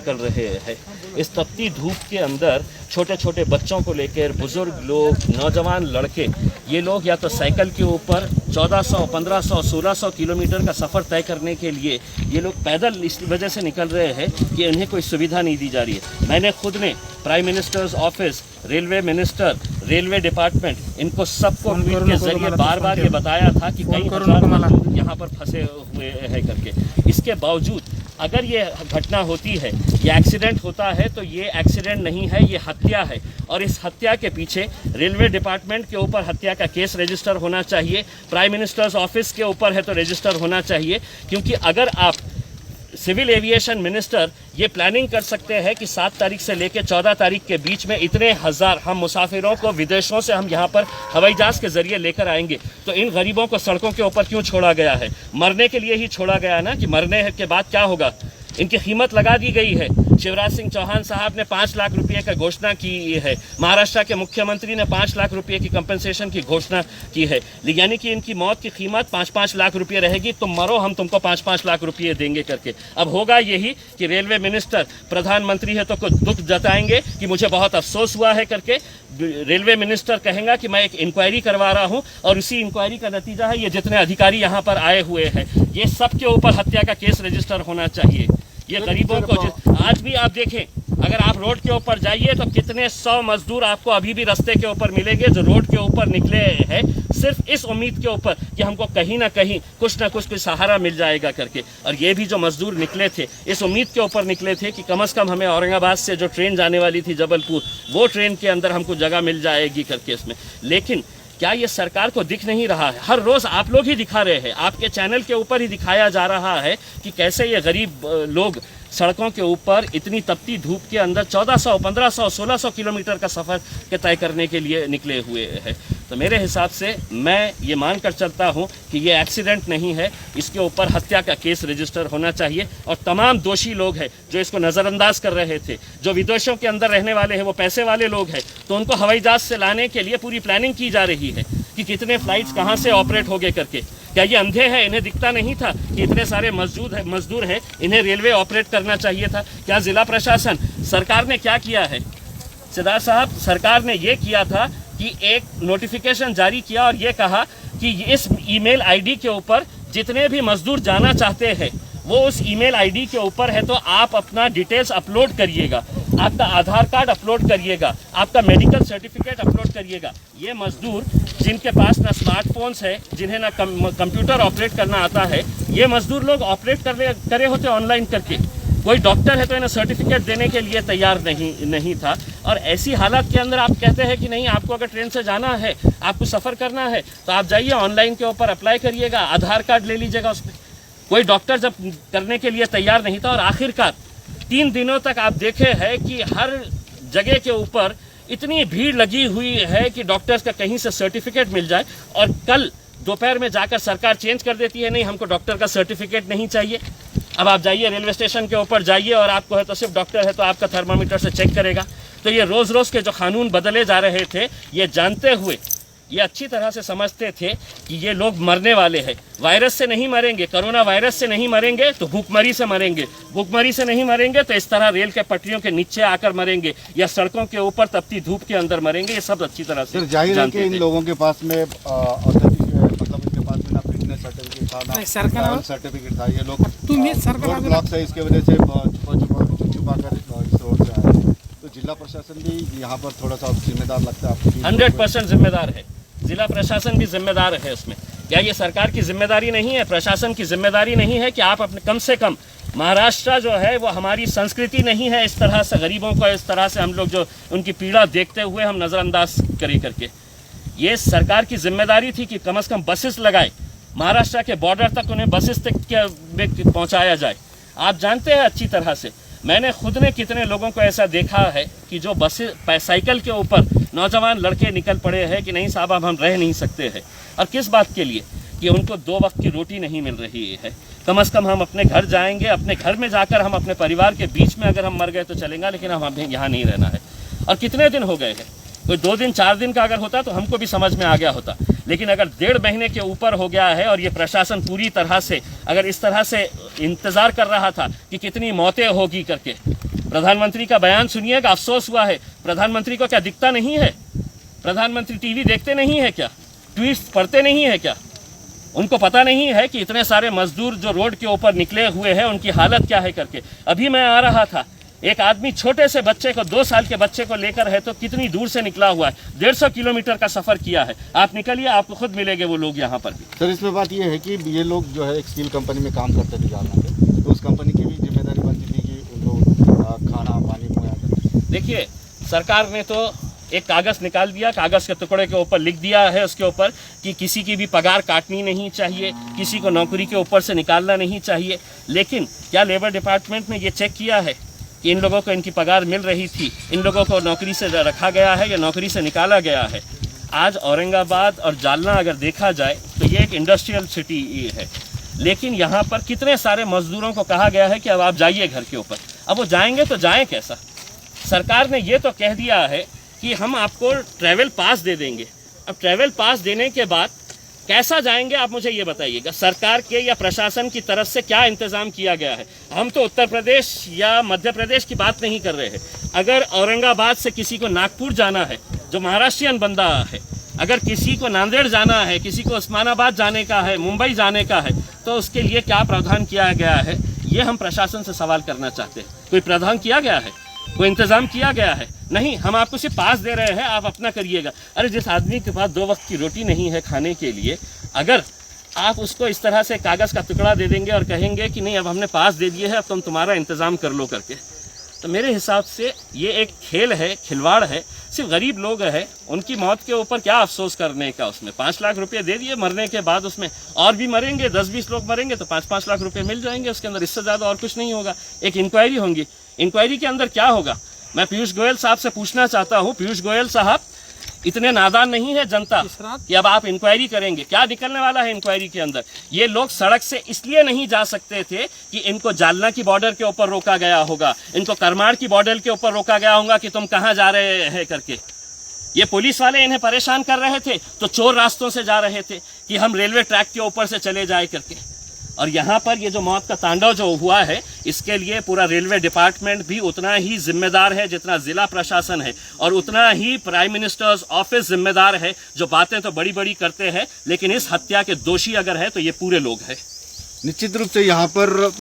निकल रहे हैं। इस तपती धूप के अंदर छोटे छोटे बच्चों को लेकर बुजुर्ग लोग, नौजवान लड़के, ये लोग या तो साइकिल के ऊपर 1400, 1500, 1600 किलोमीटर का सफ़र तय करने के लिए ये लोग पैदल इस वजह से निकल रहे हैं कि उन्हें कोई सुविधा नहीं दी जा रही है। मैंने खुद ने prime minister's office, railway minister, railway department, इनको सबको ट्वीट के जरिए बार बार ये बताया था कि कई हजार मजदूर यहाँ पर फंसे हुए हैं करके। इसके बावजूद अगर ये घटना होती है, ये एक्सीडेंट होता है, तो ये एक्सीडेंट नहीं है, ये हत्या है। और इस हत्या के पीछे रेलवे डिपार्टमेंट के ऊपर हत्या का केस रजिस्टर होना चाहिए, प्राइम मिनिस्टर्स ऑफिस के ऊपर है तो रजिस्टर होना चाहिए। क्योंकि अगर आप सिविल एविएशन मिनिस्टर ये प्लानिंग कर सकते हैं कि 7 तारीख से लेकर 14 तारीख के बीच में इतने हजार हम मुसाफिरों को विदेशों से हम यहाँ पर हवाई जहाज़ के जरिए लेकर आएंगे, तो इन गरीबों को सड़कों के ऊपर क्यों छोड़ा गया है? मरने के लिए ही छोड़ा गया ना, कि मरने के बाद क्या होगा? इनकी कीमत लगा दी गई है। शिवराज सिंह चौहान साहब ने 5 लाख रुपए का घोषणा की है, महाराष्ट्र के मुख्यमंत्री ने 5 लाख रुपए की कंपनसेशन की घोषणा की है, यानी कि इनकी मौत की कीमत 5-5 लाख रुपए रहेगी। तुम मरो, हम तुमको 5-5 लाख रुपए देंगे करके। अब होगा यही कि रेलवे मिनिस्टर, प्रधानमंत्री है तो कुछ दुख जताएंगे कि मुझे बहुत अफसोस हुआ है करके। रेलवे मिनिस्टर कहेगा कि मैं एक इंक्वायरी करवा रहा हूं, और उसी इंक्वायरी का नतीजा है ये जितने अधिकारी यहाँ पर आए हुए हैं, ये सब के ऊपर हत्या का केस रजिस्टर होना चाहिए। ये गरीबों को आज भी आप देखें, अगर आप रोड के ऊपर जाइए तो कितने 100 मजदूर आपको अभी भी रास्ते के ऊपर मिलेंगे जो रोड के ऊपर निकले हैं सिर्फ इस उम्मीद के ऊपर कि हमको कहीं ना कहीं कुछ ना कुछ सहारा मिल जाएगा करके। और ये भी जो मजदूर निकले थे इस उम्मीद के ऊपर निकले थे कि कम से कम हमें औरंगाबाद से जो ट्रेन जाने वाली थी जबलपुर, वो ट्रेन के अंदर हमको जगह मिल जाएगी करके इसमें। लेकिन क्या ये सरकार को दिख नहीं रहा है? हर रोज़ आप लोग ही दिखा रहे हैं, आपके चैनल के ऊपर ही दिखाया जा रहा है कि कैसे ये गरीब लोग सड़कों के ऊपर इतनी तपती धूप के अंदर 1400, 1500, 1600 किलोमीटर का सफ़र के तय करने के लिए निकले हुए हैं। तो मेरे हिसाब से मैं ये मानकर चलता हूँ कि ये एक्सीडेंट नहीं है, इसके ऊपर हत्या का केस रजिस्टर होना चाहिए। और तमाम दोषी लोग हैं जो इसको नज़रअंदाज कर रहे थे, जो विदेशों के अंदर रहने वाले हैं, वो पैसे वाले लोग हैं, तो उनको हवाई जहाज़ से लाने के लिए पूरी प्लानिंग की जा रही है कि कितने फ़्लाइट्स कहाँ से ऑपरेट होंगे करके। क्या ये अंधे हैं? इन्हें दिखता नहीं था कि इतने सारे मजदूर हैं, इन्हें रेलवे ऑपरेट करना चाहिए था? क्या ज़िला प्रशासन, सरकार ने क्या किया है? सिद्धार्थ साहब, सरकार ने ये किया था कि एक नोटिफिकेशन जारी किया और ये कहा कि इस ईमेल आईडी के ऊपर जितने भी मजदूर जाना चाहते हैं वो उस ईमेल आईडी के ऊपर है, तो आप अपना डिटेल्स अपलोड करिएगा, आपका आधार कार्ड अपलोड करिएगा, आपका मेडिकल सर्टिफिकेट अपलोड करिएगा। ये मजदूर जिनके पास ना स्मार्टफोन्स है, जिन्हें ना कंप्यूटर ऑपरेट करना आता है, ये मजदूर लोग ऑपरेट करे होते ऑनलाइन करके। कोई डॉक्टर है तो इन्हें सर्टिफिकेट देने के लिए तैयार नहीं था। और ऐसी हालत के अंदर आप कहते हैं कि नहीं, आपको अगर ट्रेन से जाना है, आपको सफ़र करना है, तो आप जाइए ऑनलाइन के ऊपर अप्लाई करिएगा, आधार कार्ड ले लीजिएगा उसमें। कोई डॉक्टर जब करने के लिए तैयार नहीं था, और आखिरकार 3 दिनों तक आप देखे हैं कि हर जगह के ऊपर इतनी भीड़ लगी हुई है कि डॉक्टर्स का कहीं से सर्टिफिकेट मिल जाए, और कल दोपहर में जाकर सरकार चेंज कर देती है, नहीं हमको डॉक्टर का सर्टिफिकेट नहीं चाहिए। अब आप जाइए रेलवे स्टेशन के ऊपर जाइए, और आपको है तो सिर्फ डॉक्टर है तो आपका थर्मामीटर से चेक करेगा। तो ये रोज़ रोज़ के जो कानून बदले जा रहे थे, ये जानते हुए, ये अच्छी तरह से समझते थे कि ये लोग मरने वाले हैं। वायरस से नहीं मरेंगे, कोरोना वायरस से नहीं मरेंगे तो भूखमरी से मरेंगे, भूखमरी से नहीं मरेंगे तो इस तरह रेल के पटरियों के नीचे आकर मरेंगे, या सड़कों के ऊपर तपती धूप के अंदर मरेंगे। ये सब अच्छी तरह से जाहिर है कि इन लोगों के पास में मतलब इनके पास में ना फिटनेस सर्टिफिकेट था, ना सर्टिफिकेट था। ये लोग रोड ब्लॉक से इसके वजह से छुपा कर इस रोड से आए। तो जिला प्रशासन भी यहाँ पर थोड़ा सा जिम्मेदार लगता है आपको? 100% जिम्मेदार है, जिला प्रशासन भी जिम्मेदार है उसमें। क्या ये सरकार की जिम्मेदारी नहीं है, प्रशासन की जिम्मेदारी नहीं है कि आप अपने, कम से कम महाराष्ट्र जो है वो हमारी संस्कृति नहीं है इस तरह से गरीबों को, इस तरह से हम लोग जो उनकी पीड़ा देखते हुए हम नज़रअंदाज करें करके। ये सरकार की जिम्मेदारी थी कि कम से कम बसेस लगाए, महाराष्ट्र के बॉर्डर तक उन्हें बसेस तक पहुँचाया जाए। आप जानते हैं अच्छी तरह से, मैंने खुद ने कितने लोगों को ऐसा देखा है कि जो बसें साइकिल के ऊपर नौजवान लड़के निकल पड़े हैं कि नहीं साहब अब हम रह नहीं सकते हैं। और किस बात के लिए? कि उनको 2 वक्त की रोटी नहीं मिल रही है। कम से कम हम अपने घर जाएंगे, अपने घर में जाकर हम अपने परिवार के बीच में अगर हम मर गए तो चलेगा, लेकिन हम हमें यहाँ नहीं रहना है। और कितने दिन हो गए हैं? कोई 2 दिन 4 दिन का अगर होता तो हमको भी समझ में आ गया होता, लेकिन अगर 1.5 महीने के ऊपर हो गया है और ये प्रशासन पूरी तरह से अगर इस तरह से इंतज़ार कर रहा था कि कितनी मौतें होगी करके, प्रधानमंत्री का बयान सुनिएगा, अफसोस हुआ है। प्रधानमंत्री को क्या दिखता नहीं है? प्रधानमंत्री टीवी देखते नहीं है क्या? ट्वीट्स पढ़ते नहीं है क्या? उनको पता नहीं है कि इतने सारे मजदूर जो रोड के ऊपर निकले हुए हैं उनकी हालत क्या है करके। अभी मैं आ रहा था, एक आदमी छोटे से बच्चे को 2 साल के बच्चे को लेकर है तो कितनी दूर से निकला हुआ है, 150 किलोमीटर का सफ़र किया है। आप निकलिए, आपको खुद मिलेंगे वो लोग यहाँ पर भी। सर इसमें बात ये है कि ये लोग जो है एक स्टील कंपनी में काम करते थे जालना में, तो उस कंपनी की भी जिम्मेदारी बनती थी कि उनको खाना पानी मुहैया करें। देखिए, सरकार ने तो एक कागज़ निकाल दिया, कागज़ के टुकड़े के ऊपर लिख दिया है उसके ऊपर कि किसी की भी पगार काटनी नहीं चाहिए, किसी को नौकरी के ऊपर से निकालना नहीं चाहिए। लेकिन क्या लेबर डिपार्टमेंट ने ये चेक किया है कि इन लोगों को इनकी पगार मिल रही थी, इन लोगों को नौकरी से रखा गया है या नौकरी से निकाला गया है? आज औरंगाबाद और जालना अगर देखा जाए तो ये एक इंडस्ट्रियल सिटी है, लेकिन यहाँ पर कितने सारे मजदूरों को कहा गया है कि अब आप जाइए घर के ऊपर। अब वो जाएंगे तो जाएं कैसा? सरकार ने ये तो कह दिया है कि हम आपको ट्रैवल पास दे देंगे। अब ट्रैवल पास देने के बाद कैसा जाएंगे आप मुझे ये बताइएगा। सरकार के या प्रशासन की तरफ से क्या इंतज़ाम किया गया है? हम तो उत्तर प्रदेश या मध्य प्रदेश की बात नहीं कर रहे हैं। अगर औरंगाबाद से किसी को नागपुर जाना है, जो महाराष्ट्रियन बंदा है, अगर किसी को नांदेड़ जाना है, किसी को उस्मानाबाद जाने का है, मुंबई जाने का है, तो उसके लिए क्या प्रावधान किया गया है? ये हम प्रशासन से सवाल करना चाहते हैं। कोई प्रावधान किया गया है? कोई इंतज़ाम किया गया है? नहीं, हम आपको सिर्फ पास दे रहे हैं, आप अपना करिएगा। अरे जिस आदमी के पास 2 वक्त की रोटी नहीं है खाने के लिए, अगर आप उसको इस तरह से कागज़ का टुकड़ा दे देंगे और कहेंगे कि नहीं अब हमने पास दे दिए है, अब तुम तुम्हारा इंतज़ाम कर लो करके, तो मेरे हिसाब से ये एक खेल है, खिलवाड़ है। सिर्फ गरीब लोग हैं, उनकी मौत के ऊपर क्या अफसोस करने का? उसमें 5 लाख रुपये दे दिए, मरने के बाद उसमें और भी मरेंगे, 10-20 लोग मरेंगे तो 5-5 लाख रुपये मिल जाएंगे उसके अंदर, इससे ज़्यादा और कुछ नहीं होगा। एक इंक्वायरी होंगी, इंक्वायरी के अंदर क्या होगा? मैं पीयूष गोयल साहब से पूछना चाहता हूँ, पीयूष गोयल साहब, इतने नादान नहीं है जनता कि अब आप इंक्वायरी करेंगे? क्या निकलने वाला है इंक्वायरी के अंदर? ये लोग सड़क से इसलिए नहीं जा सकते थे कि इनको जालना की बॉर्डर के ऊपर रोका गया होगा, इनको करमाड़ की बॉर्डर के ऊपर रोका गया होगा कि तुम कहाँ जा रहे हैं करके। ये पुलिस वाले इन्हें परेशान कर रहे थे तो चोर रास्तों से जा रहे थे कि हम रेलवे ट्रैक के ऊपर से चले जाए करके। और यहाँ पर ये जो मौत का तांडव जो हुआ है, इसके लिए पूरा रेलवे डिपार्टमेंट भी उतना ही जिम्मेदार है जितना जिला प्रशासन है, और उतना ही प्राइम मिनिस्टर्स ऑफिस जिम्मेदार है। जो बातें तो बड़ी बड़ी करते हैं, लेकिन इस हत्या के दोषी अगर है तो ये पूरे लोग हैं। निश्चित रूप से यहाँ पर